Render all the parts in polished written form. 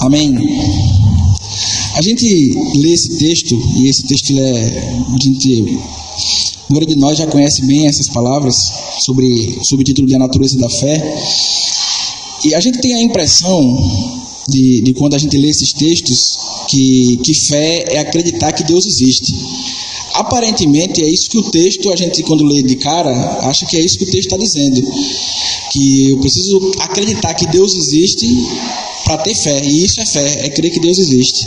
Amém. A gente lê esse texto, e esse texto a maioria de nós já conhece bem essas palavras, sobre o subtítulo de A Natureza da Fé. E a gente tem a impressão de quando a gente lê esses textos, que fé é acreditar que Deus existe. Aparentemente é isso que o texto, a gente quando lê de cara, acha que é isso que o texto está dizendo. Que eu preciso acreditar que Deus existe para ter fé, e isso é fé, é crer que Deus existe.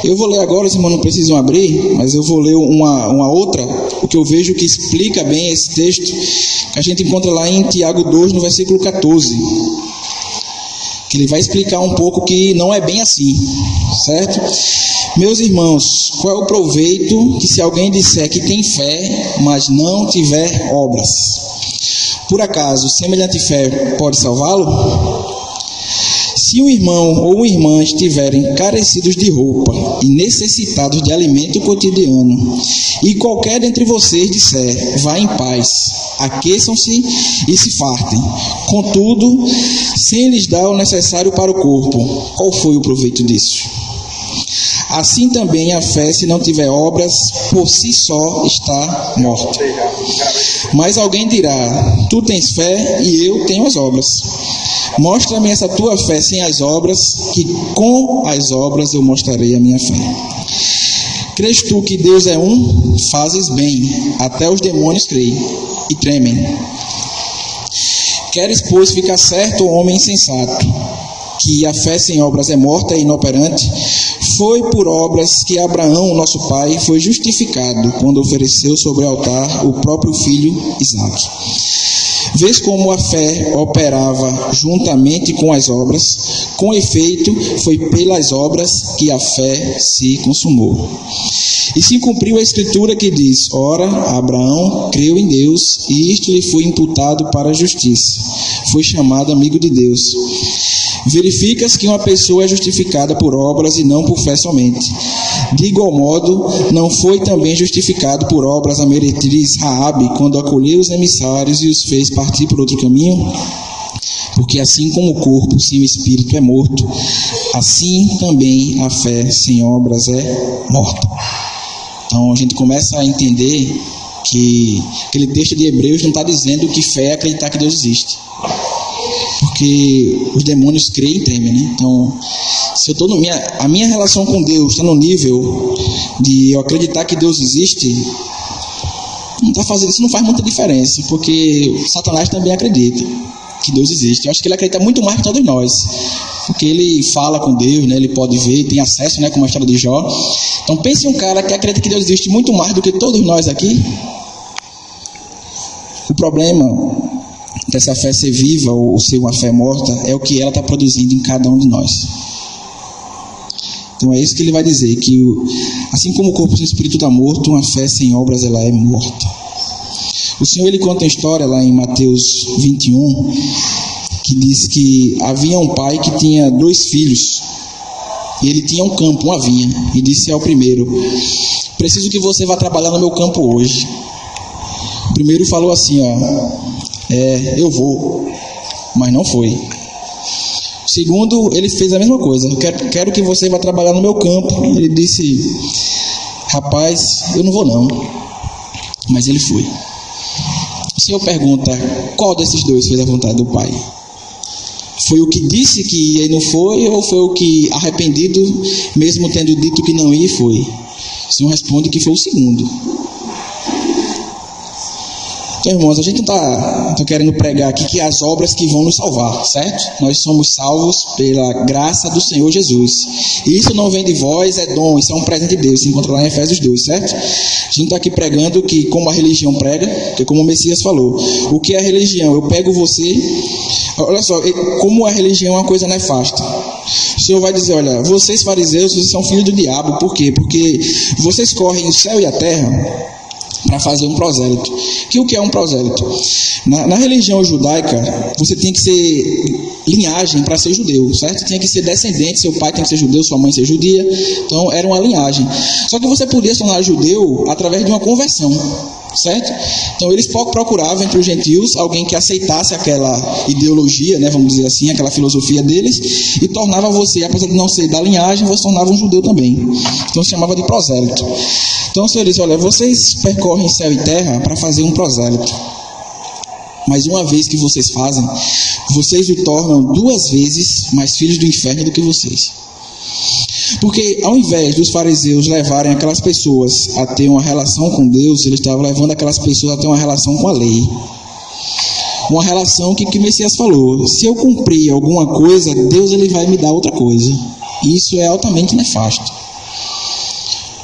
Eu vou ler agora, os irmãos não precisam abrir, mas eu vou ler uma outra, o que eu vejo que explica bem esse texto, que a gente encontra lá em Tiago 2, no versículo 14, que ele vai explicar um pouco que não é bem assim, certo? Meus irmãos, qual é o proveito que se alguém disser que tem fé, mas não tiver obras? Por acaso, semelhante fé pode salvá-lo? Se um irmão ou uma irmã estiverem carecidos de roupa e necessitados de alimento cotidiano, e qualquer dentre vocês disser, vá em paz, aqueçam-se e se fartem, contudo, sem lhes dar o necessário para o corpo, qual foi o proveito disso? Assim também a fé, se não tiver obras, por si só está morta. Mas alguém dirá, tu tens fé e eu tenho as obras. Mostra-me essa tua fé sem as obras, que com as obras eu mostrarei a minha fé. Crês tu que Deus é um? Fazes bem, até os demônios creem e tremem. Queres, pois, ficar certo, homem insensato, que a fé sem obras é morta e inoperante? Foi por obras que Abraão, nosso pai, foi justificado quando ofereceu sobre o altar o próprio filho Isaque. Vês como a fé operava juntamente com as obras? Com efeito, foi pelas obras que a fé se consumou. E se cumpriu a escritura que diz, ora, Abraão creu em Deus, e isto lhe foi imputado para a justiça. Foi chamado amigo de Deus. Verificas que uma pessoa é justificada por obras e não por fé somente. De igual modo, não foi também justificado por obras a meretriz Raabe, quando acolheu os emissários e os fez partir por outro caminho? Porque assim como o corpo sem o espírito é morto, assim também a fé sem obras é morta. Então a gente começa a entender que aquele texto de Hebreus não está dizendo que fé é acreditar que Deus existe. Porque os demônios creem e temem, né? Então, se eu estou a minha relação com Deus está no nível de eu acreditar que Deus existe, isso não faz muita diferença, porque Satanás também acredita que Deus existe. Eu acho que ele acredita muito mais que todos nós, porque ele fala com Deus, né? Ele pode ver, tem acesso, né? Como a história de Jó. Então pense em um cara que acredita que Deus existe muito mais do que todos nós aqui. O problema dessa fé ser viva ou ser uma fé morta é o que ela está produzindo em cada um de nós. Então é isso que ele vai dizer, que assim como o corpo sem espírito está morto, uma fé sem obras ela é morta. O Senhor ele conta uma história lá em Mateus 21, que diz que havia um pai que tinha 2 filhos, e ele tinha um campo, uma vinha, e disse ao primeiro, preciso que você vá trabalhar no meu campo hoje. O primeiro falou assim, eu vou, mas não foi. O segundo, ele fez a mesma coisa, quero que você vá trabalhar no meu campo. Ele disse, rapaz, eu não vou não, mas ele foi. O Senhor pergunta, qual desses 2 fez a vontade do pai? Foi o que disse que ia e não foi, ou foi o que arrependido, mesmo tendo dito que não ia e foi? O Senhor responde que foi o segundo. Então, irmãos, a gente não está querendo pregar aqui que as obras que vão nos salvar, certo? Nós somos salvos pela graça do Senhor Jesus. E isso não vem de vós, é dom, isso é um presente de Deus. Se encontra lá em Efésios 2, certo? A gente não está aqui pregando que como a religião prega, que como o Messias falou. O que é a religião? Eu pego você... Olha só, como a religião é uma coisa nefasta. O Senhor vai dizer, olha, vocês fariseus, vocês são filhos do diabo. Por quê? Porque vocês correm o céu e a terra para fazer um prosélito. O que é um prosélito? Na religião judaica, você tem que ser linhagem para ser judeu, certo? Tinha que ser descendente, seu pai tem que ser judeu, sua mãe ser judia, então era uma linhagem. Só que você podia se tornar judeu através de uma conversão. certo? Então eles procuravam entre os gentios alguém que aceitasse aquela ideologia, né, vamos dizer assim, aquela filosofia deles, e tornava você, apesar de não ser da linhagem, você tornava um judeu também. Então se chamava de prosélito. Então o Senhor disse: olha, vocês percorrem céu e terra para fazer um prosélito, mas uma vez que vocês fazem, vocês o tornam 2 vezes mais filhos do inferno do que vocês. Porque ao invés dos fariseus levarem aquelas pessoas a ter uma relação com Deus, eles estavam levando aquelas pessoas a ter uma relação com a lei. Uma relação que Messias falou: se eu cumprir alguma coisa, Deus ele vai me dar outra coisa. E isso é altamente nefasto.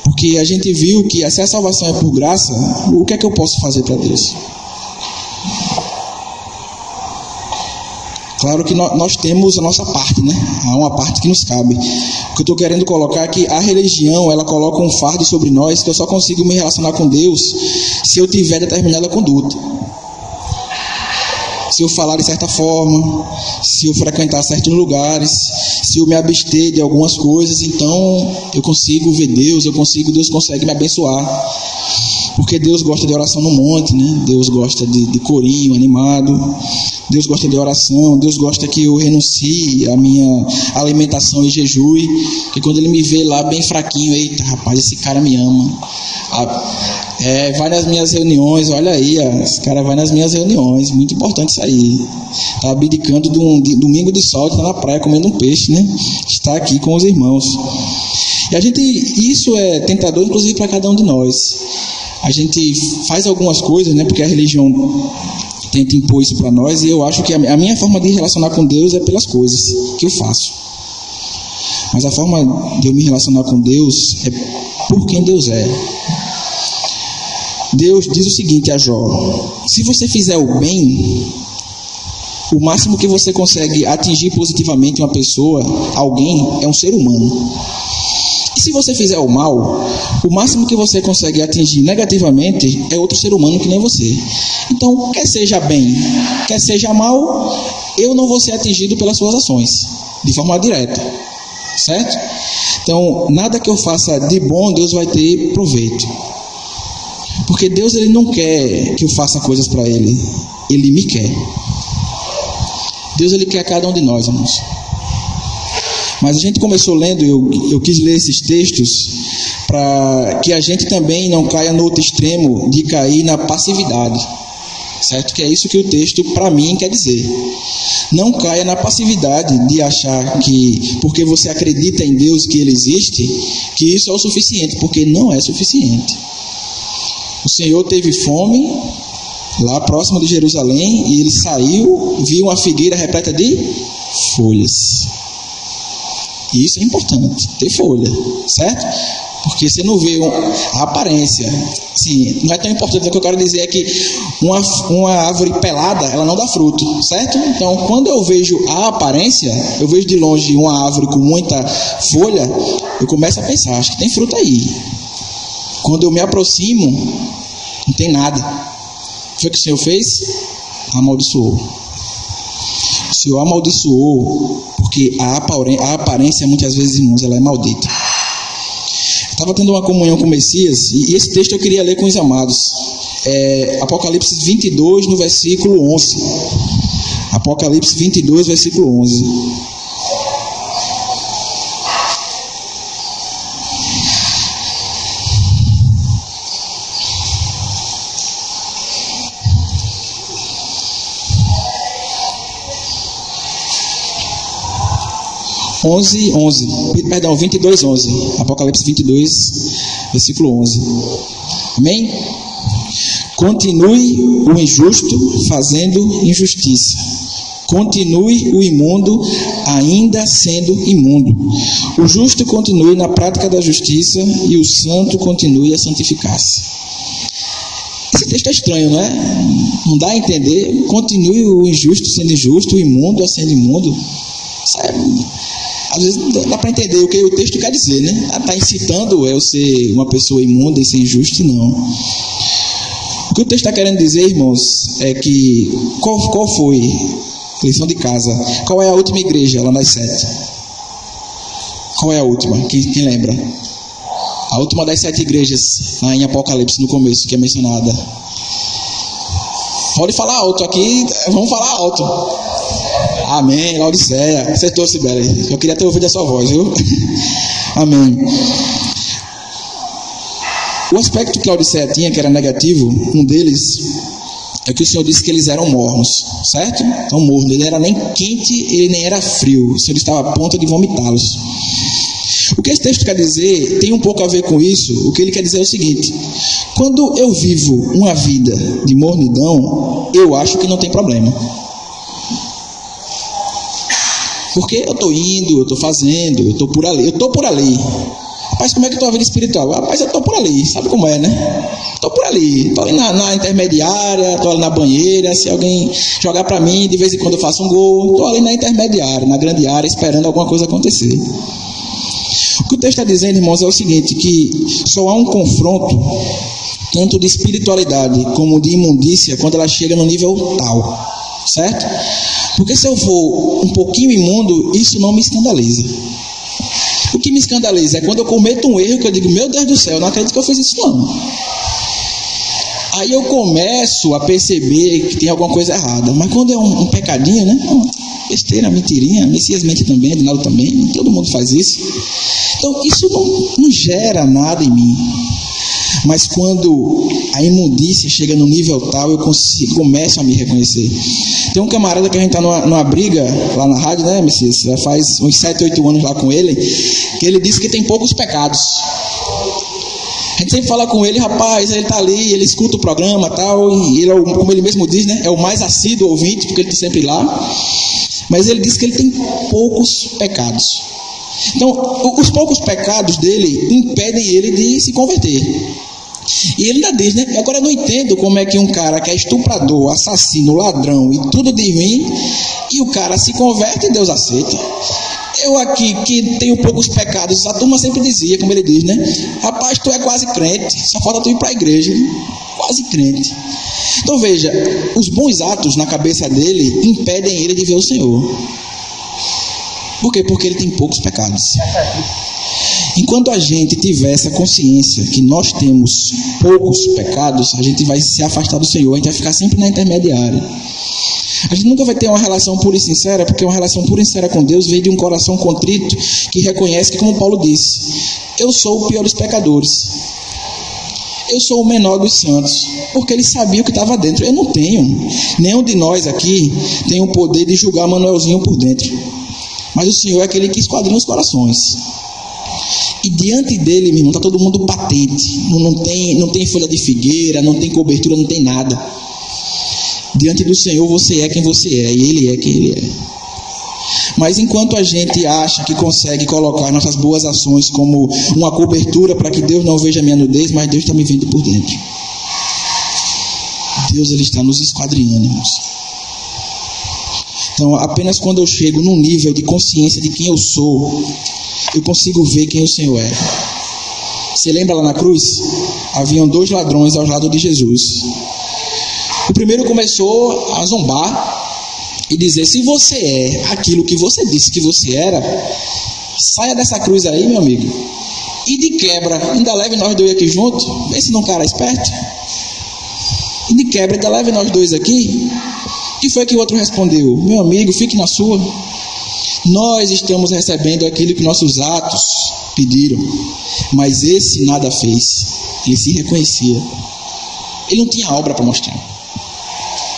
Porque a gente viu que se a salvação é por graça, o que é que eu posso fazer para Deus? Claro que nós temos a nossa parte, né? Há uma parte que nos cabe. O que eu estou querendo colocar é que a religião, ela coloca um fardo sobre nós, que eu só consigo me relacionar com Deus se eu tiver determinada conduta. Se eu falar de certa forma, se eu frequentar certos lugares, se eu me abster de algumas coisas, então eu consigo ver Deus, Deus consegue me abençoar. Porque Deus gosta de oração no monte, né? Deus gosta de corinho animado. Deus gosta de oração, Deus gosta que eu renuncie a minha alimentação e jejue, que quando Ele me vê lá bem fraquinho, eita rapaz, esse cara me ama. Vai nas minhas reuniões, olha aí, esse cara vai nas minhas reuniões, muito importante isso aí. Está abdicando de um domingo de sol, está na praia comendo um peixe, né? Está aqui com os irmãos. E isso é tentador, inclusive, para cada um de nós. A gente faz algumas coisas, né? Porque a religião tenta impor isso para nós, e eu acho que a minha forma de relacionar com Deus é pelas coisas que eu faço. Mas a forma de eu me relacionar com Deus é por quem Deus é. Deus diz o seguinte a Jó: se você fizer o bem, o máximo que você consegue atingir positivamente uma pessoa, alguém, é um ser humano. E se você fizer o mal, o máximo que você consegue atingir negativamente é outro ser humano que nem você. Então, quer seja bem, quer seja mal, eu não vou ser atingido pelas suas ações, de forma direta, certo? Então, nada que eu faça de bom, Deus vai ter proveito. Porque Deus ele não quer que eu faça coisas para Ele, Ele me quer. Deus ele quer cada um de nós, irmãos. Mas a gente começou lendo, eu quis ler esses textos para que a gente também não caia no outro extremo de cair na passividade, certo? Que é isso que o texto, para mim, quer dizer. Não caia na passividade de achar que, porque você acredita em Deus, que Ele existe, que isso é o suficiente, porque não é suficiente. O Senhor teve fome lá próximo de Jerusalém e Ele saiu, viu uma figueira repleta de folhas. E isso é importante, ter folha, certo? Porque você não vê a aparência. Sim, não é tão importante. O que eu quero dizer é que uma árvore pelada, ela não dá fruto, certo? Então, quando eu vejo a aparência, eu vejo de longe uma árvore com muita folha, eu começo a pensar, acho que tem fruta aí. Quando eu me aproximo, não tem nada. Foi o que o Senhor fez? Amaldiçoou. O Senhor amaldiçoou, porque a aparência, muitas vezes, irmãos, ela é maldita. Eu estava tendo uma comunhão com o Messias, e esse texto eu queria ler com os amados. Apocalipse 22, no versículo 11. Apocalipse 22, versículo 11. Perdão, 22, 11. Apocalipse 22, versículo 11. Amém? Continue o injusto fazendo injustiça. Continue o imundo ainda sendo imundo. O justo continue na prática da justiça e o santo continue a santificar-se. Esse texto é estranho, não é? Não dá a entender. Continue o injusto sendo injusto, o imundo a sendo imundo. Às vezes não dá para entender o que o texto quer dizer, né? Está incitando eu ser uma pessoa imunda e ser injusto, não. O que o texto está querendo dizer, irmãos, é que qual foi, lição de casa, qual é a última igreja lá das 7? Qual é a última? Quem lembra? A última das 7 igrejas lá em Apocalipse, no começo, que é mencionada. Pode falar alto aqui, vamos falar alto. Amém, Laodiceia. Acertou, Sibeli. Eu queria ter ouvido a sua voz, viu? Amém. O aspecto que Laodiceia tinha, que era negativo, um deles é que o Senhor disse que eles eram mornos, certo? Então, morno, ele era nem quente, ele nem era frio. O Senhor estava a ponto de vomitá-los. O que esse texto quer dizer tem um pouco a ver com isso. O que ele quer dizer é o seguinte: quando eu vivo uma vida de mornidão, eu acho que não tem problema. Porque eu estou indo, eu estou fazendo, eu estou por ali. Rapaz, como é que é a tua vida espiritual? Rapaz, eu estou por ali, sabe como é, né? Estou por ali, estou ali na intermediária, estou ali na banheira, se alguém jogar para mim, de vez em quando eu faço um gol, estou ali na intermediária, na grande área, esperando alguma coisa acontecer. O que o texto está dizendo, irmãos, é o seguinte, que só há um confronto, tanto de espiritualidade como de imundícia, quando ela chega no nível tal, certo? Porque se eu for um pouquinho imundo, isso não me escandaliza. O que me escandaliza é quando eu cometo um erro que eu digo, meu Deus do céu, eu não acredito que eu fiz isso não. Aí eu começo a perceber que tem alguma coisa errada. Mas quando é um pecadinho, né? Besteira, mentirinha, Messias mente também, Dinaldo também, todo mundo faz isso. Então isso não gera nada em mim. Mas quando a imundícia chega no nível tal, eu começo a me reconhecer. Tem um camarada que a gente está numa briga lá na rádio, né, Messias? Já faz uns 7, 8 anos lá com ele, que ele disse que tem poucos pecados. A gente sempre fala com ele, rapaz, ele está ali, ele escuta o programa e tal, e ele, como ele mesmo diz, né, é o mais assíduo ouvinte, porque ele está sempre lá. Mas ele diz que ele tem poucos pecados. Então, os poucos pecados dele impedem ele de se converter. E ele ainda diz, né? Agora eu não entendo como é que um cara que é estuprador, assassino, ladrão e tudo de ruim, e o cara se converte e Deus aceita. Eu aqui, que tenho poucos pecados, a turma sempre dizia, como ele diz, né? Rapaz, tu é quase crente, só falta tu ir para a igreja, quase crente. Então veja, os bons atos na cabeça dele impedem ele de ver o Senhor. Por quê? Porque ele tem poucos pecados. Enquanto a gente tiver essa consciência que nós temos poucos pecados, a gente vai se afastar do Senhor, a gente vai ficar sempre na intermediária. A gente nunca vai ter uma relação pura e sincera, porque uma relação pura e sincera com Deus vem de um coração contrito, que reconhece que, como Paulo disse, eu sou o pior dos pecadores. Eu sou o menor dos santos, porque ele sabia o que estava dentro. Eu não tenho. Nenhum de nós aqui tem o poder de julgar Manuelzinho por dentro. Mas o Senhor é aquele que esquadrinha os corações. E diante dele, meu irmão, está todo mundo patente. Não tem folha de figueira, não tem cobertura, não tem nada. Diante do Senhor você é quem você é, e Ele é quem Ele é. Mas enquanto a gente acha que consegue colocar nossas boas ações como uma cobertura para que Deus não veja a minha nudez, mas Deus está me vendo por dentro. Deus, Ele está nos esquadrinhando, irmãos. Então, apenas quando eu chego num nível de consciência de quem eu sou, eu consigo ver quem o Senhor é. Você lembra lá na cruz? Haviam 2 ladrões ao lado de Jesus. O primeiro começou a zombar e dizer, se você é aquilo que você disse que você era, saia dessa cruz aí, meu amigo, e de quebra, ainda leve nós 2 aqui junto. Vê se não cara é esperto. E de quebra, ainda leve nós 2 aqui. O que foi que o outro respondeu? Meu amigo, fique na sua. Nós estamos recebendo aquilo que nossos atos pediram, mas esse nada fez. Ele se reconhecia. Ele não tinha obra para mostrar.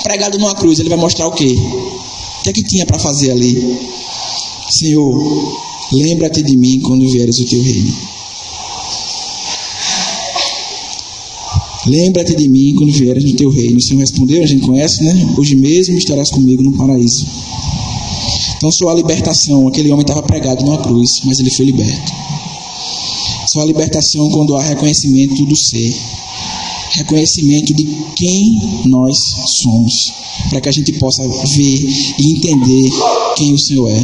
Pregado numa cruz, ele vai mostrar o quê? O que é que tinha para fazer ali? Senhor, lembra-te de mim quando vieres o teu reino. Lembra-te de mim quando vieres no teu reino. O Senhor respondeu, a gente conhece, né? Hoje mesmo estarás comigo no paraíso. Então só a libertação. Aquele homem estava pregado numa cruz, mas ele foi liberto. Só a libertação quando há reconhecimento do ser. Reconhecimento de quem nós somos, para que a gente possa ver e entender quem o Senhor é.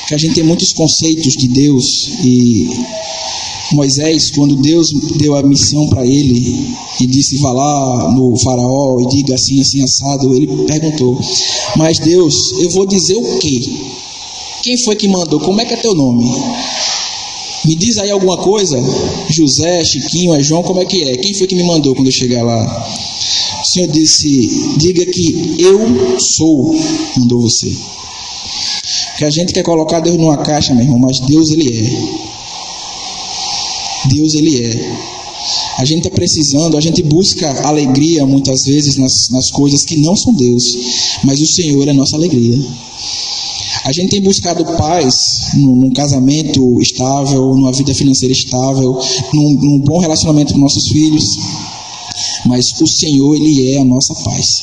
Porque a gente tem muitos conceitos de Deus, e Moisés, quando Deus deu a missão para ele e disse, vá lá no faraó e diga assim, assim, assado, ele perguntou, mas Deus, eu vou dizer o quê? Quem foi que mandou? Como é que é teu nome? Me diz aí alguma coisa? José, Chiquinho, é João, como é que é? Quem foi que me mandou quando eu chegar lá? O Senhor disse: diga que eu sou, mandou você. Porque a gente quer colocar Deus numa caixa, meu irmão, mas Deus, Ele é. Deus, Ele é. A gente está precisando, a gente busca alegria muitas vezes nas coisas que não são Deus, mas o Senhor é a nossa alegria. A gente tem buscado paz num casamento estável, numa vida financeira estável, num bom relacionamento com nossos filhos, mas o Senhor, Ele é a nossa paz.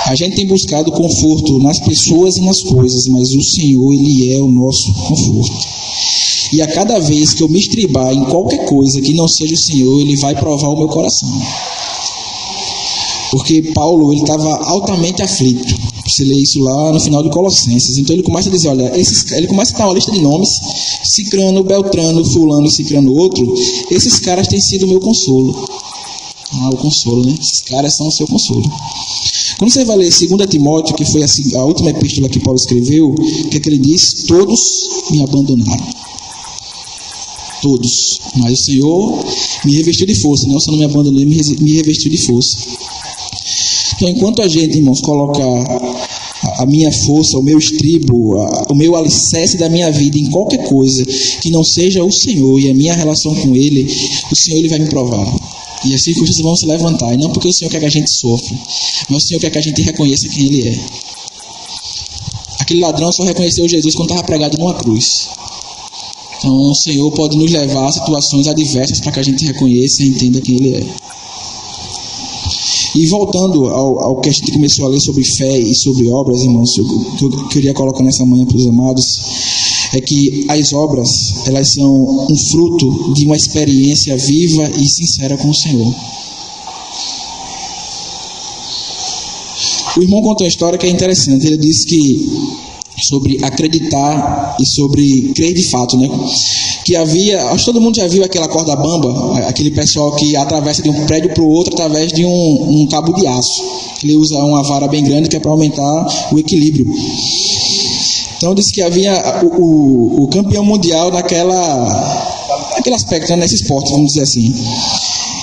A gente tem buscado conforto nas pessoas e nas coisas, mas o Senhor, Ele é o nosso conforto. E a cada vez que eu me estribar em qualquer coisa que não seja o Senhor, Ele vai provar o meu coração. Porque Paulo, ele estava altamente aflito. Você lê isso lá no final de Colossenses. Então ele começa a dizer, olha, ele começa a dar uma lista de nomes: Cicrano, Beltrano, Fulano e Cicrano outro. Esses caras têm sido o meu consolo. O consolo, né? Esses caras são o seu consolo. Quando você vai ler 2 Timóteo, que foi a última epístola que Paulo escreveu, o que é que ele diz? Todos me abandonaram. Todos. Mas o Senhor me revestiu de força, né? O Senhor não me abandonou, me revestiu de força. Então, enquanto a gente, irmãos, coloca a minha força, o meu estribo, o meu alicerce da minha vida em qualquer coisa que não seja o Senhor e a minha relação com Ele, o Senhor, Ele vai me provar. E as circunstâncias vão se levantar. E não porque o Senhor quer que a gente sofra, mas o Senhor quer que a gente reconheça quem Ele é. Aquele ladrão só reconheceu Jesus quando estava pregado numa cruz. Então o Senhor pode nos levar a situações adversas para que a gente reconheça e entenda quem Ele é. E voltando ao que a gente começou a ler sobre fé e sobre obras, irmãos, o que eu queria colocar nessa manhã para os amados é que as obras, elas são um fruto de uma experiência viva e sincera com o Senhor. O irmão contou uma história que é interessante. Ele disse que sobre acreditar e sobre crer de fato, né? Que havia, acho que todo mundo já viu aquela corda bamba, aquele pessoal que atravessa de um prédio para o outro através de um cabo de aço. Ele usa uma vara bem grande que é para aumentar o equilíbrio. Então disse que havia o campeão mundial naquele aspecto, né, nesse esporte, vamos dizer assim.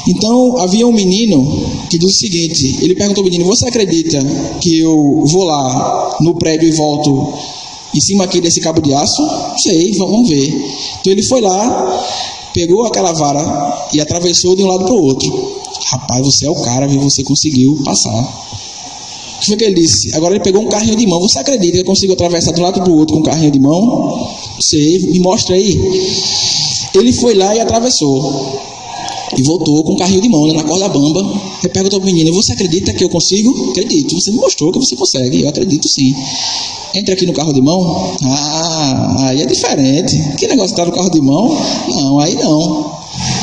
Então havia um menino que disse o seguinte: ele perguntou ao menino: você acredita que eu vou lá no prédio e volto em cima aqui desse cabo de aço? Sei, vamos ver. Então ele foi lá, pegou aquela vara e atravessou de um lado para o outro. Rapaz, você é o cara, viu? Você conseguiu passar. O que foi que ele disse? Agora ele pegou um carrinho de mão. Você acredita que eu consigo atravessar de um lado para o outro com um carrinho de mão? Sei, me mostra aí. Ele foi lá e atravessou. E voltou com um carrinho de mão, né, na corda bamba. Ele perguntou para o menino: você acredita que eu consigo? Acredito. Você me mostrou que você consegue. Eu acredito sim. Entra aqui no carro de mão. Aí é diferente. Que negócio tá no carro de mão? Não, aí não.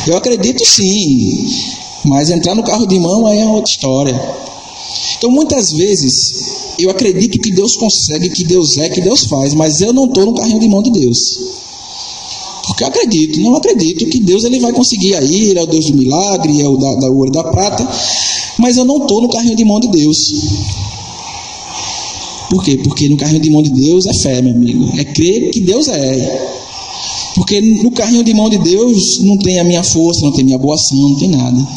Eu acredito sim, mas entrar no carro de mão aí é outra história. Então muitas vezes eu acredito que Deus consegue, que Deus é, que Deus faz, mas eu não estou no carrinho de mão de Deus. Porque eu não acredito que Deus ele vai conseguir aí. Ele é o Deus do milagre, é o da ouro e da prata, mas eu não estou no carrinho de mão de Deus. Por quê? Porque no carrinho de mão de Deus é fé, meu amigo. É crer que Deus é. Porque no carrinho de mão de Deus não tem a minha força, não tem minha boa ação, não tem nada.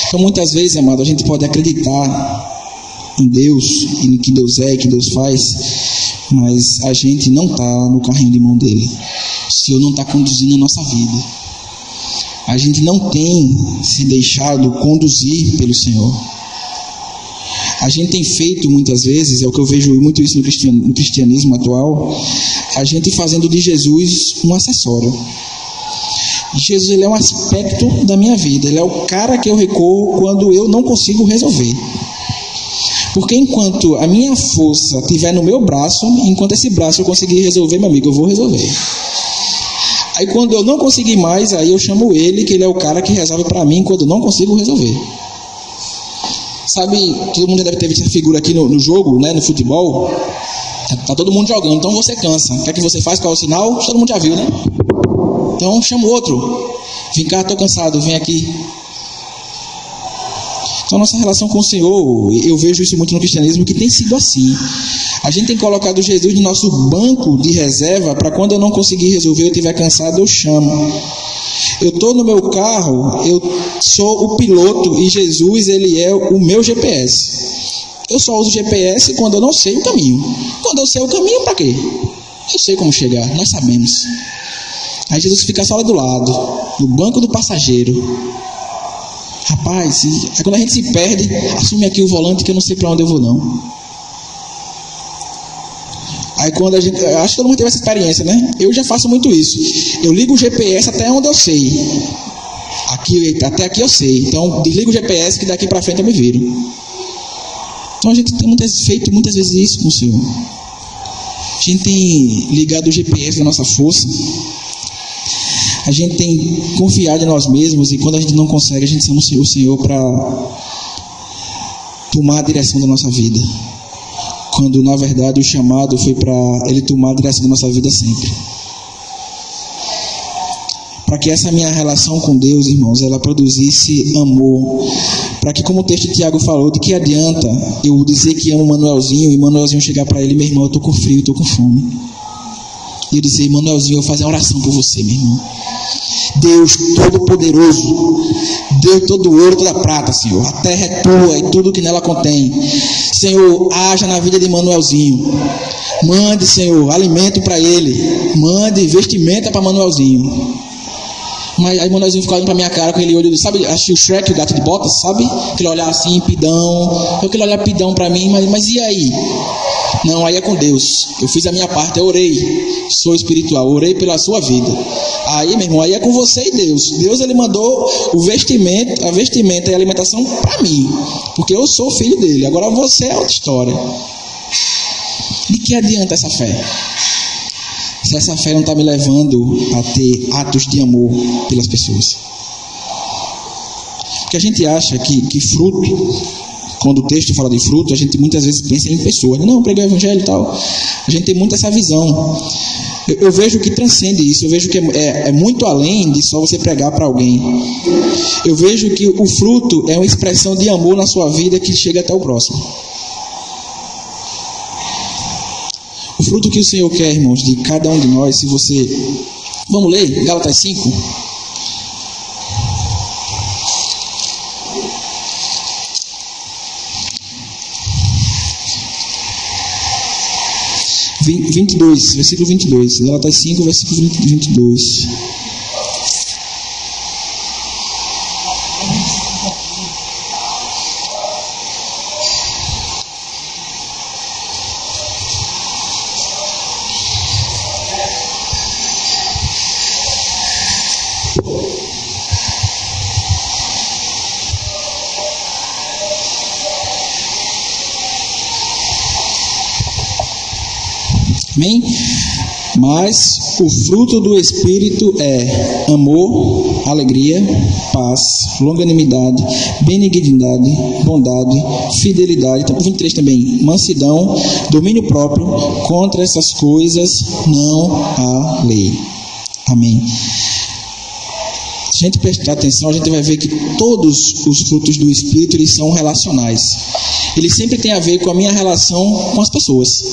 Então muitas vezes, amado, a gente pode acreditar em Deus, e no que Deus é, que Deus faz, mas a gente não está no carrinho de mão dele. O Senhor não está conduzindo a nossa vida. A gente não tem se deixado conduzir pelo Senhor. A gente tem feito muitas vezes, é o que eu vejo muito isso no cristianismo atual, a gente fazendo de Jesus um acessório. Jesus, ele é um aspecto da minha vida, ele é o cara que eu recorro quando eu não consigo resolver. Porque enquanto a minha força estiver no meu braço, enquanto esse braço eu conseguir resolver, meu amigo, eu vou resolver. Aí quando eu não conseguir mais, aí eu chamo ele, que ele é o cara que resolve para mim quando eu não consigo resolver. Sabe, todo mundo já deve ter visto essa figura aqui no jogo, né, no futebol. Tá todo mundo jogando, então você cansa. O que é que você faz? Qual é o sinal? Todo mundo já viu, né? Então chama o outro. Vem cá, estou cansado, vem aqui. Então nossa relação com o Senhor, eu vejo isso muito no cristianismo, que tem sido assim. A gente tem colocado Jesus no nosso banco de reserva para quando eu não conseguir resolver, eu estiver cansado, eu chamo. Eu estou no meu carro, eu sou o piloto e Jesus, ele é o meu GPS. Eu só uso GPS quando eu não sei o caminho. Quando eu sei o caminho, para quê? Eu sei como chegar, nós sabemos. Aí Jesus fica só lá do lado, no banco do passageiro. Rapaz, aí quando a gente se perde, assume aqui o volante que eu não sei para onde eu vou não. Aí quando a gente, acho que todo mundo teve essa experiência, né? Eu já faço muito isso. Eu ligo o GPS até onde eu sei. Até aqui eu sei. Então desligo o GPS que daqui para frente eu me viro. Então a gente tem feito muitas vezes isso com o Senhor. A gente tem ligado o GPS da nossa força. A gente tem confiado em nós mesmos e quando a gente não consegue, a gente chama o Senhor para tomar a direção da nossa vida. Quando na verdade o chamado foi para Ele tomar a direção da nossa vida sempre. Para que essa minha relação com Deus, irmãos, ela produzisse amor. Para que, como o texto de Tiago falou, de que adianta eu dizer que amo o Manuelzinho e o Manuelzinho chegar para ele: meu irmão, eu estou com frio, eu estou com fome. E eu dizer: Manuelzinho, eu vou fazer uma oração por você, meu irmão. Deus Todo-Poderoso, Deus todo ouro, toda prata, Senhor, a terra é tua e tudo que nela contém. Senhor, haja na vida de Manuelzinho. Mande, Senhor, alimento para ele. Mande vestimenta para Manuelzinho. Mas aí Manuelzinho ficou olhando pra minha cara com aquele olho, sabe, acho o Shrek, o gato de botas, sabe? Aquele olhar assim, pidão. Aquele olhar pidão pra mim, mas e aí? Não, aí é com Deus. Eu fiz a minha parte, eu orei. Sou espiritual, orei pela sua vida. Aí, meu irmão, aí é com você e Deus. Deus, ele mandou o vestimento, a vestimenta e a alimentação pra mim. Porque eu sou filho dele. Agora você é outra história. De que adianta essa fé? Se essa fé não está me levando a ter atos de amor pelas pessoas. Porque a gente acha que fruto, quando o texto fala de fruto, a gente muitas vezes pensa em pessoas. Não, preguei o evangelho e tal. A gente tem muito essa visão. Eu vejo que transcende isso. Eu vejo que é muito além de só você pregar para alguém. Eu vejo que o fruto é uma expressão de amor na sua vida que chega até o próximo. O fruto que o Senhor quer, irmãos, de cada um de nós, se você... Vamos ler Gálatas 5? Versículo 22. Gálatas 5, versículo 22. Amém? Mas o fruto do Espírito é amor, alegria, paz, longanimidade, benignidade, bondade, fidelidade. Então, 23 também, mansidão, domínio próprio. Contra essas coisas não há lei. Amém? Se a gente prestar atenção, a gente vai ver que todos os frutos do Espírito, eles são relacionais. Eles sempre têm a ver com a minha relação com as pessoas.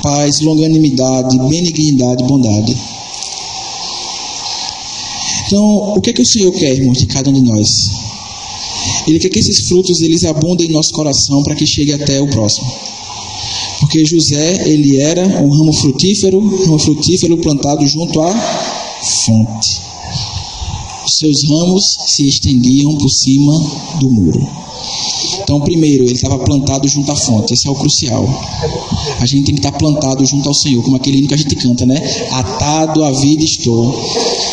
Paz, longanimidade, benignidade, bondade. Então, o que é que o Senhor quer, irmãos, de cada um de nós? Ele quer que esses frutos, eles abundem em nosso coração para que chegue até o próximo. Porque José, ele era um ramo frutífero plantado junto à fonte. Os seus ramos se estendiam por cima do muro. Então, primeiro, ele estava plantado junto à fonte. Esse é o crucial. A gente tem que estar plantado junto ao Senhor, como aquele hino que a gente canta, né? Atado à vida estou.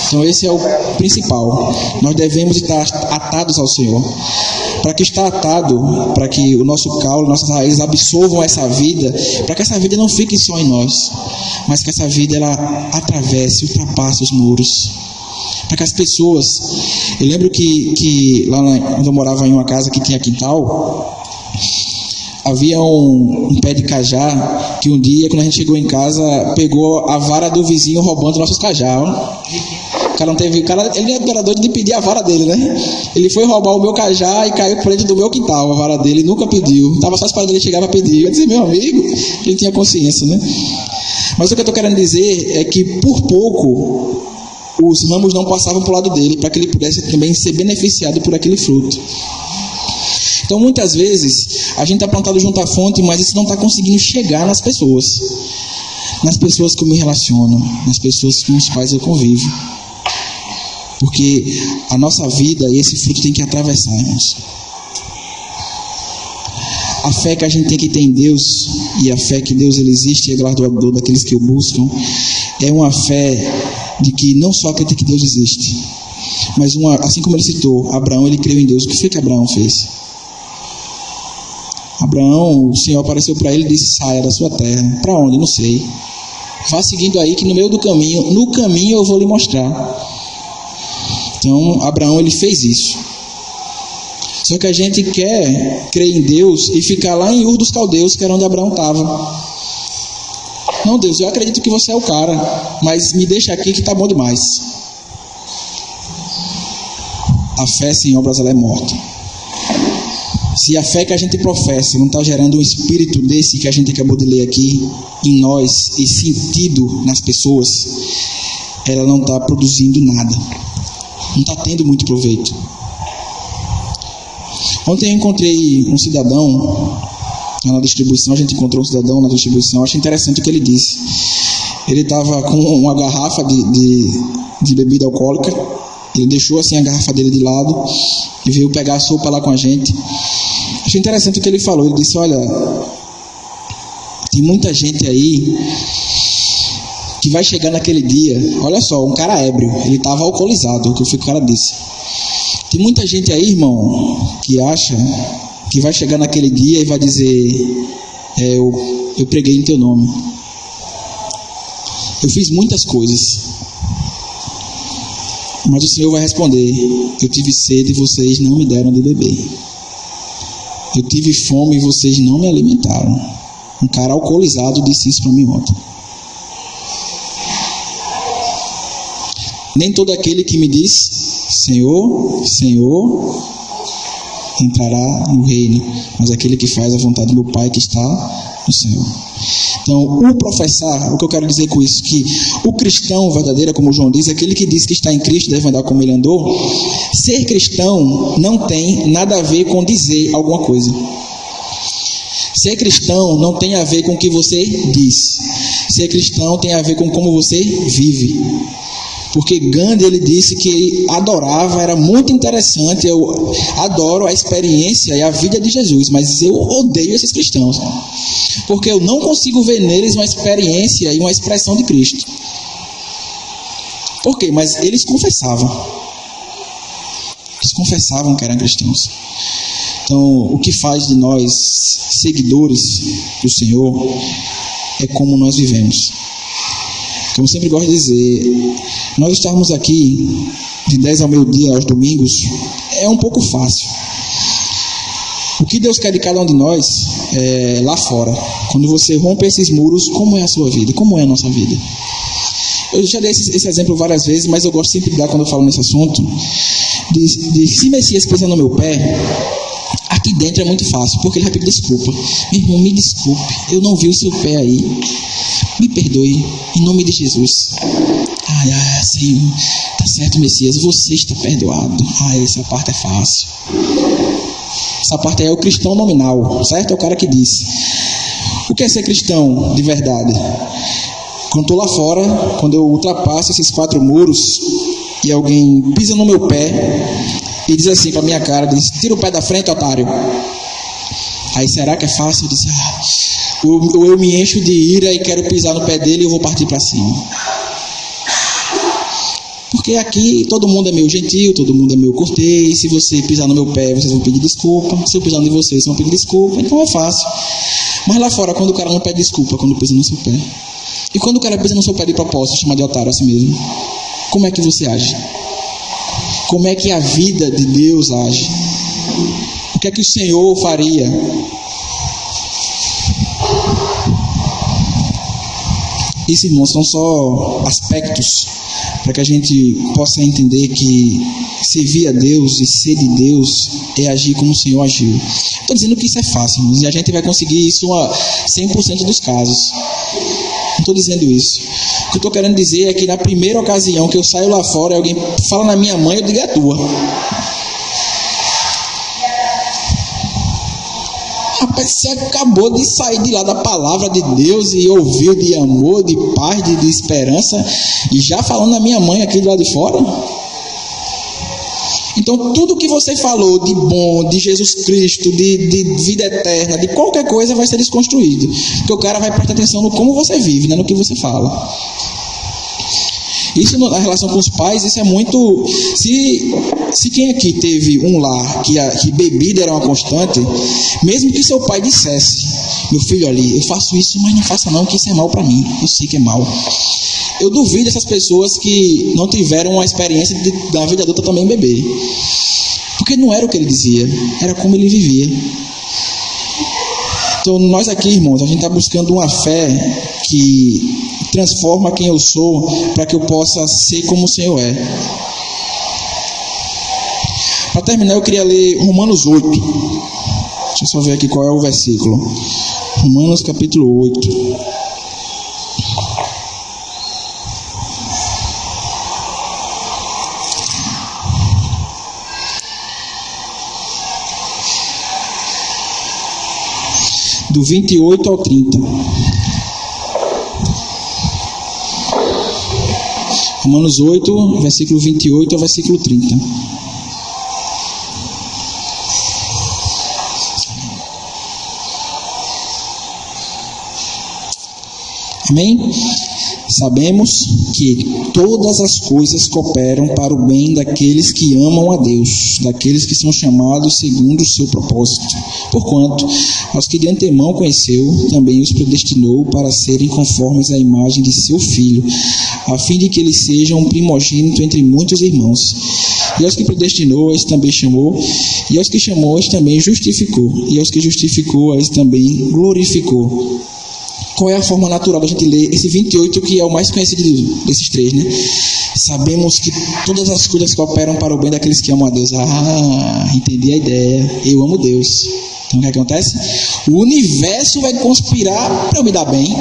Então, esse é o principal. Nós devemos estar atados ao Senhor. Para que estar atado, para que o nosso caule, nossas raízes absorvam essa vida, para que essa vida não fique só em nós, mas que essa vida ela atravesse, ultrapasse os muros. Para que as pessoas... Eu lembro que lá onde eu morava, em uma casa que tinha quintal, havia um pé de cajá que um dia, quando a gente chegou em casa, pegou a vara do vizinho roubando nossos cajá. Ele era doido de pedir a vara dele, né? Ele foi roubar o meu cajá e caiu por dentro do meu quintal. A vara dele nunca pediu. Estava só esperando ele chegar para pedir. Eu disse, meu amigo, ele tinha consciência, né? Mas o que eu estou querendo dizer é que por pouco os ramos não passavam para o lado dele, para que ele pudesse também ser beneficiado por aquele fruto. Então, muitas vezes, a gente está plantado junto à fonte, mas isso não está conseguindo chegar nas pessoas que eu me relaciono, nas pessoas com as quais eu convivo. Porque a nossa vida e esse fruto tem que atravessar, irmãos. A fé que a gente tem que ter em Deus, e a fé que Deus ele existe e é galardoador daqueles que o buscam, é uma fé de que não só acredita que Deus existe, mas assim como ele citou, Abraão, ele creu em Deus. O que foi que Abraão fez? Abraão, o Senhor apareceu para ele e disse: saia da sua terra. Para onde? Não sei. Vá seguindo aí que no meio do caminho, no caminho eu vou lhe mostrar. Então, Abraão, ele fez isso. Só que a gente quer crer em Deus e ficar lá em Ur dos Caldeus, que era onde Abraão estava. Não, Deus, eu acredito que você é o cara, mas me deixa aqui que está bom demais. A fé sem obras, ela é morta. Se a fé que a gente professa não está gerando um espírito desse que a gente acabou de ler aqui em nós e sentido nas pessoas, ela não está produzindo nada, não está tendo muito proveito. Ontem eu encontrei um cidadão na distribuição, a gente encontrou um cidadão na distribuição, achei interessante o que ele disse. Ele estava com uma garrafa de bebida alcoólica, ele deixou assim a garrafa dele de lado e veio pegar a sopa lá com a gente. Achei interessante o que ele falou. Ele disse: olha, tem muita gente aí que vai chegar naquele dia. Olha só, um cara ébrio, ele estava alcoolizado, o que o cara disse. Tem muita gente aí, irmão, que acha que vai chegar naquele dia e vai dizer: eu preguei em teu nome, eu fiz muitas coisas, mas o Senhor vai responder: eu tive sede e vocês não me deram de beber. Eu tive fome e vocês não me alimentaram. Um cara alcoolizado disse isso para mim ontem. Nem todo aquele que me diz Senhor, Senhor, entrará no reino, mas aquele que faz a vontade do meu Pai que está no céu. Então, o professar, o que eu quero dizer com isso, que o cristão verdadeiro, como João diz, aquele que diz que está em Cristo deve andar como ele andou. Ser cristão não tem nada a ver com dizer alguma coisa. Ser cristão não tem a ver com o que você diz. Ser cristão tem a ver com como você vive. Porque Gandhi, ele disse que ele adorava, era muito interessante, eu adoro a experiência e a vida de Jesus, mas eu odeio esses cristãos, porque eu não consigo ver neles uma experiência e uma expressão de Cristo. Por quê? Mas eles confessavam que eram cristãos. Então, o que faz de nós seguidores do Senhor é como nós vivemos. Como eu sempre gosto de dizer, nós estarmos aqui de 10 ao meio-dia aos domingos é um pouco fácil. O que Deus quer de cada um de nós é lá fora. Quando você rompe esses muros, como é a sua vida? Como é a nossa vida? Eu já dei esse exemplo várias vezes, mas eu gosto sempre de dar quando eu falo nesse assunto, de se Messias pisa no meu pé, aqui dentro é muito fácil, porque ele vai pedir desculpa. Meu irmão, me desculpe, eu não vi o seu pé aí. Me perdoe, em nome de Jesus. Senhor, tá certo, Messias, você está perdoado. Essa parte é fácil. Essa parte aí é o cristão nominal, certo? É o cara que diz. O que é ser cristão de verdade? Quando estou lá fora, quando eu ultrapasso esses 4 muros e alguém pisa no meu pé e diz assim para minha cara, diz: tira o pé da frente, otário. Aí será que é fácil? Eu disse: ou eu me encho de ira e quero pisar no pé dele e eu vou partir para cima. Porque aqui todo mundo é meio gentil, todo mundo é meio cortês. Se você pisar no meu pé, vocês vão pedir desculpa. Se eu pisar em vocês, vocês vão pedir desculpa. Então é fácil. Mas lá fora, quando o cara não pede desculpa, quando pisa no seu pé, e quando o cara pisa no seu pé de propósito, chama de otário assim mesmo, como é que você age? Como é que a vida de Deus age? O que é que o Senhor faria? Isso, irmãos, são só aspectos para que a gente possa entender que servir a Deus e ser de Deus é agir como o Senhor agiu. Estou dizendo que isso é fácil, irmãos, e a gente vai conseguir isso a 100% dos casos. Não estou dizendo isso. O que eu estou querendo dizer é que na primeira ocasião que eu saio lá fora e alguém fala na minha mãe, eu digo: é tua. Rapaz, você acabou de sair de lá da palavra de Deus e ouviu de amor, de paz, de esperança, e já falando na minha mãe aqui do lado de fora. Então tudo que você falou de bom, de Jesus Cristo, de vida eterna, de qualquer coisa vai ser desconstruído, porque o cara vai prestar atenção no como você vive, não no que você fala. Isso na relação com os pais, isso é muito... Se quem aqui teve um lar que bebida era uma constante, mesmo que seu pai dissesse: meu filho, ali, eu faço isso, mas não faça não, que isso é mal para mim, eu sei que é mal. Eu duvido essas pessoas que não tiveram uma experiência da vida adulta também beber, porque não era o que ele dizia, era como ele vivia. Então nós aqui, irmãos, a gente está buscando uma fé que transforma quem eu sou, para que eu possa ser como o Senhor é. Para terminar, eu queria ler Romanos 8. Deixa eu só ver aqui qual é o versículo. Romanos capítulo 8. Do 28 ao 30. Romanos 8, versículo 28 ao versículo 30. Amém? Sabemos que todas as coisas cooperam para o bem daqueles que amam a Deus, daqueles que são chamados segundo o seu propósito. Porquanto, aos que de antemão conheceu, também os predestinou para serem conformes à imagem de seu Filho, a fim de que eles sejam um primogênito entre muitos irmãos. E aos que predestinou, a esses também chamou, e aos que chamou, a esses também justificou, e aos que justificou, a esses também glorificou. Qual é a forma natural da gente ler esse 28, que é o mais conhecido desses três, né? Sabemos que todas as coisas cooperam para o bem daqueles que amam a Deus. Ah, entendi a ideia. Eu amo Deus. Então o que acontece? O universo vai conspirar para eu me dar bem.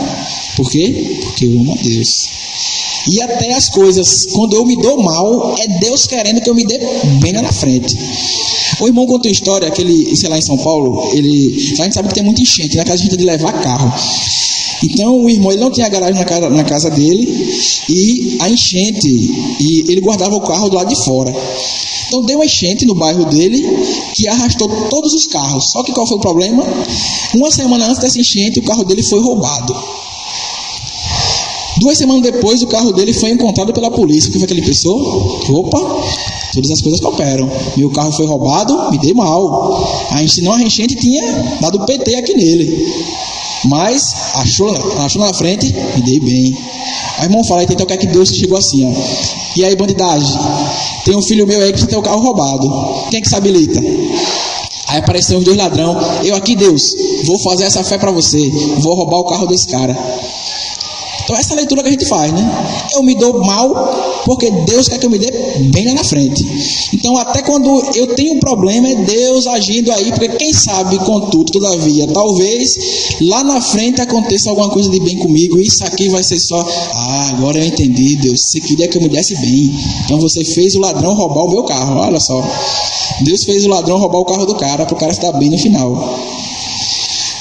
Por quê? Porque eu amo a Deus. E até as coisas, quando eu me dou mal, é Deus querendo que eu me dê bem lá na frente. O irmão contou uma história, sei lá, em São Paulo, a gente sabe que tem muita enchente, na casa a gente tem de levar carro. Então o irmão, ele não tinha garagem na casa dele, e a enchente, e ele guardava o carro do lado de fora. Então deu uma enchente no bairro dele, que arrastou todos os carros. Só que qual foi o problema? Uma semana antes dessa enchente, o carro dele foi roubado. 2 semanas depois, o carro dele foi encontrado pela polícia. O que foi que ele pensou? Opa, todas as coisas cooperam. Meu carro foi roubado, me dei mal. A enchente tinha dado PT aqui nele, mas achou na frente, me dei bem. Aí o irmão fala: então o que é que Deus chegou assim, ó? E aí, bandidagem, tem um filho meu aí que tem o carro roubado, quem é que se habilita? Aí apareceram os 2 ladrões. Eu aqui, Deus, vou fazer essa fé para você, vou roubar o carro desse cara. Então essa é a leitura que a gente faz, né? Eu me dou mal porque Deus quer que eu me dê bem lá na frente. Então até quando eu tenho um problema, é Deus agindo aí, porque quem sabe, contudo, todavia, talvez lá na frente aconteça alguma coisa de bem comigo, e isso aqui vai ser só: ah, agora eu entendi, Deus, você queria que eu me desse bem, então você fez o ladrão roubar o meu carro. Olha só, Deus fez o ladrão roubar o carro do cara, para o cara se dar bem no final.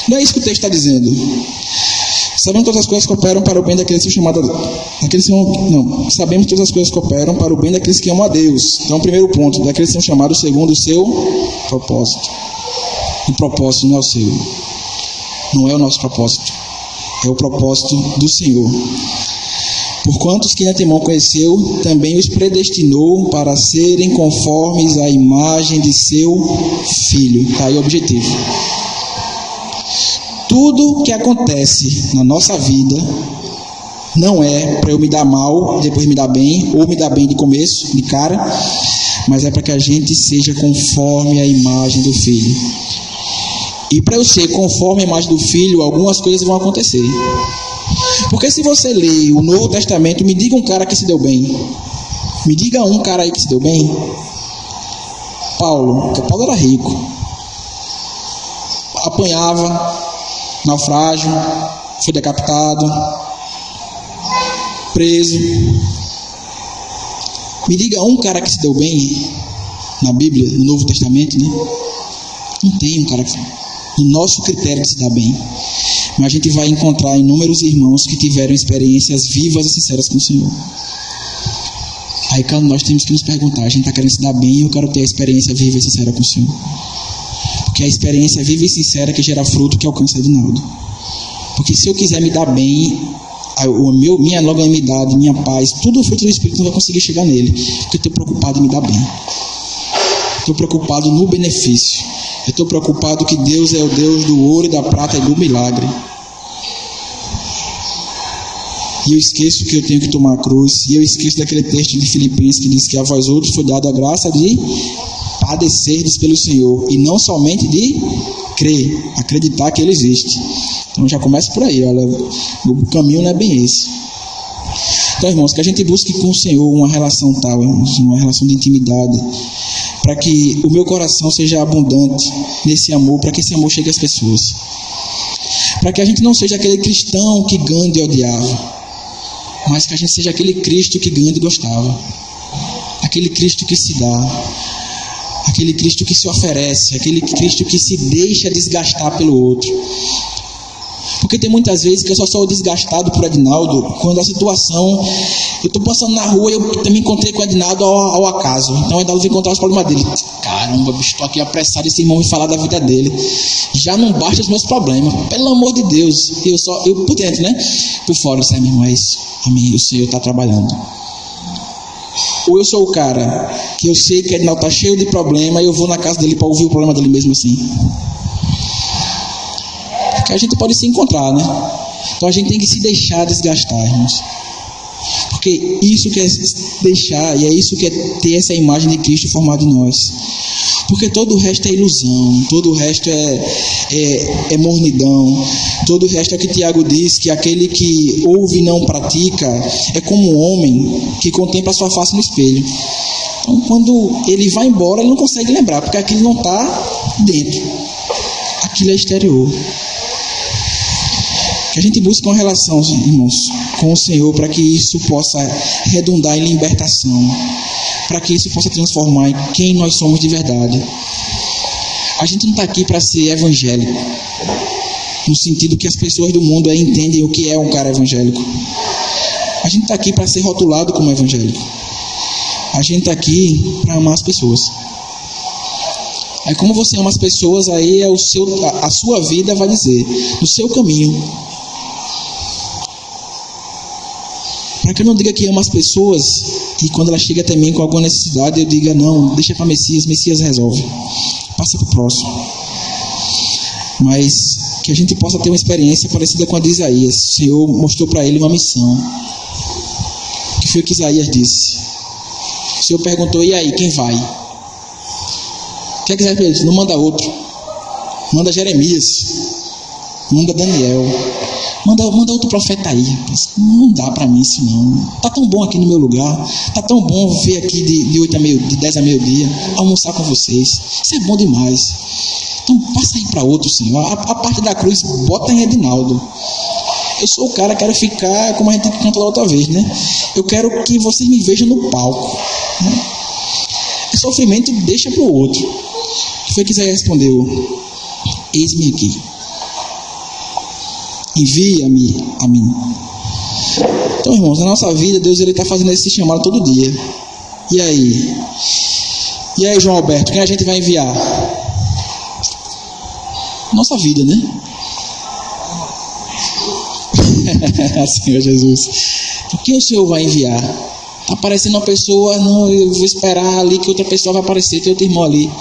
Não é isso que o texto está dizendo. Sabemos que todas as coisas cooperam para o bem daqueles que são chamados sabemos que todas as coisas cooperam para o bem daqueles que amam a Deus. Então, o primeiro ponto, daqueles que são chamados segundo o seu propósito. O propósito não é o seu, não é o nosso propósito, é o propósito do Senhor. Porquanto os que de antemão conheceu, também os predestinou para serem conformes à imagem de seu Filho. Está aí o objetivo. Tudo que acontece na nossa vida não é para eu me dar mal, depois me dar bem, ou me dar bem de começo, de cara, mas é para que a gente seja conforme a imagem do Filho. E para eu ser conforme a imagem do Filho, algumas coisas vão acontecer. Porque se você lê o Novo Testamento, me diga um cara que se deu bem. Me diga um cara aí que se deu bem. Paulo era rico. Apanhava, naufrágio, foi decapitado. preso. Me diga um cara que se deu bem na Bíblia, no Novo Testamento, né? Não tem um cara que, no nosso critério de se dar bem. Mas a gente vai encontrar inúmeros irmãos que tiveram experiências vivas e sinceras com o Senhor. Aí quando nós temos que nos perguntar, a gente está querendo se dar bem, eu quero ter a experiência viva e sincera com o Senhor. Porque é a experiência viva e sincera que gera fruto que alcança Edinaldo. Porque se eu quiser me dar bem, minha longanimidade, minha paz, tudo fruto do Espírito não vai conseguir chegar nele. Porque eu estou preocupado em me dar bem. Estou preocupado no benefício. Eu estou preocupado que Deus é o Deus do ouro e da prata e do milagre. E eu esqueço que eu tenho que tomar a cruz. E eu esqueço daquele texto de Filipenses que diz que a vós outros foi dada a graça de padecerdes pelo Senhor. E não somente de crer, acreditar que Ele existe. Então já começa por aí, olha, o caminho não é bem esse. Então, irmãos, que a gente busque com o Senhor uma relação tal, irmãos, uma relação de intimidade, para que o meu coração seja abundante nesse amor, para que esse amor chegue às pessoas. Para que a gente não seja aquele cristão que Gandhi odiava, mas que a gente seja aquele Cristo que Gandhi gostava. Aquele Cristo que se dá, aquele Cristo que se oferece, aquele Cristo que se deixa desgastar pelo outro. Porque tem muitas vezes que eu só sou desgastado por Edinaldo quando a situação, eu estou passando na rua e eu me encontrei com o Edinaldo ao acaso. Então o Edinaldo vai encontrar os problemas dele. Caramba, bicho, estou aqui apressado, esse irmão me falar da vida dele. Já não basta os meus problemas, pelo amor de Deus. Eu por dentro, né? Por fora, meu irmão, é isso. Amém, o Senhor está trabalhando. Ou eu sou o cara que eu sei que o Edinaldo está cheio de problema e eu vou na casa dele para ouvir o problema dele mesmo assim. Que a gente pode se encontrar, né? Então a gente tem que se deixar desgastar, irmãos. Porque isso que é deixar, e é isso que é ter essa imagem de Cristo formada em nós. Porque todo o resto é ilusão, todo o resto é mornidão, todo o resto é o que Tiago diz, que aquele que ouve e não pratica é como um homem que contempla a sua face no espelho. Então quando ele vai embora, ele não consegue lembrar, porque aquilo não está dentro, aquilo é exterior. Que a gente busque uma relação, irmãos, com o Senhor, para que isso possa redundar em libertação, para que isso possa transformar em quem nós somos de verdade. A gente não está aqui para ser evangélico, no sentido que as pessoas do mundo aí entendem o que é um cara evangélico. A gente está aqui para ser rotulado como evangélico. A gente está aqui para amar as pessoas. Aí como você ama as pessoas, aí é a sua vida vai dizer, no seu caminho. Para que eu não diga que amo as pessoas e quando ela chega até mim com alguma necessidade, eu diga, não, deixa para Messias resolve. Passa para o próximo. Mas que a gente possa ter uma experiência parecida com a de Isaías. O Senhor mostrou para ele uma missão. Que foi o que Isaías disse. O Senhor perguntou, e aí, quem vai? O que é que Isaías disse? Não manda outro. Manda Jeremias. Manda Daniel. Manda outro profeta aí. Não dá para mim isso não. Tá tão bom aqui no meu lugar. Tá tão bom ver aqui de 10 a meio-dia, almoçar com vocês. Isso é bom demais. Então passa aí para outro, Senhor. A parte da cruz, bota em Edinaldo. Eu sou o cara, quero ficar, como a gente contou outra vez, né? Eu quero que vocês me vejam no palco. Né? O sofrimento deixa para o outro. O que foi que Isaías respondeu? Eis-me aqui. Envia-me a mim. Então, irmãos, na nossa vida, Deus está fazendo esse chamado todo dia. E aí? E aí, João Alberto, quem a gente vai enviar? Nossa vida, né? Senhor Jesus. Quem o Senhor vai enviar? Está aparecendo uma pessoa, não, eu vou esperar ali que outra pessoa vai aparecer, tem outro irmão ali.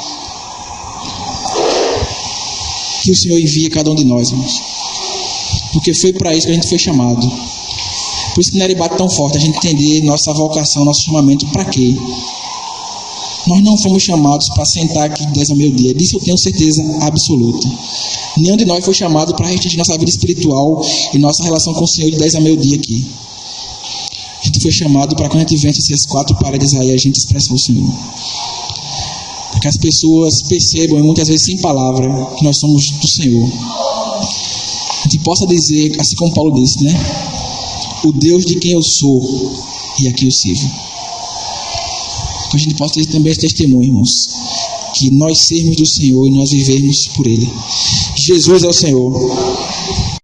Que o Senhor envia cada um de nós, irmãos. Porque foi para isso que a gente foi chamado. Por isso que Nery bate tão forte, a gente entender nossa vocação, nosso chamamento, para quê? Nós não fomos chamados para sentar aqui de 10 a meio-dia. Disso eu tenho certeza absoluta. Nenhum de nós foi chamado para restringir nossa vida espiritual e nossa relação com o Senhor de 10 a meio-dia aqui. A gente foi chamado para quando a gente vence essas 4 paredes aí, a gente expressar o Senhor. Para que as pessoas percebam, e muitas vezes sem palavra, que nós somos do Senhor. A gente possa dizer, assim como Paulo disse, né? o Deus de quem eu sou e a quem eu sirvo. Que a gente possa ter também esse testemunho, irmãos, que nós sermos do Senhor e nós vivermos por Ele. Jesus é o Senhor.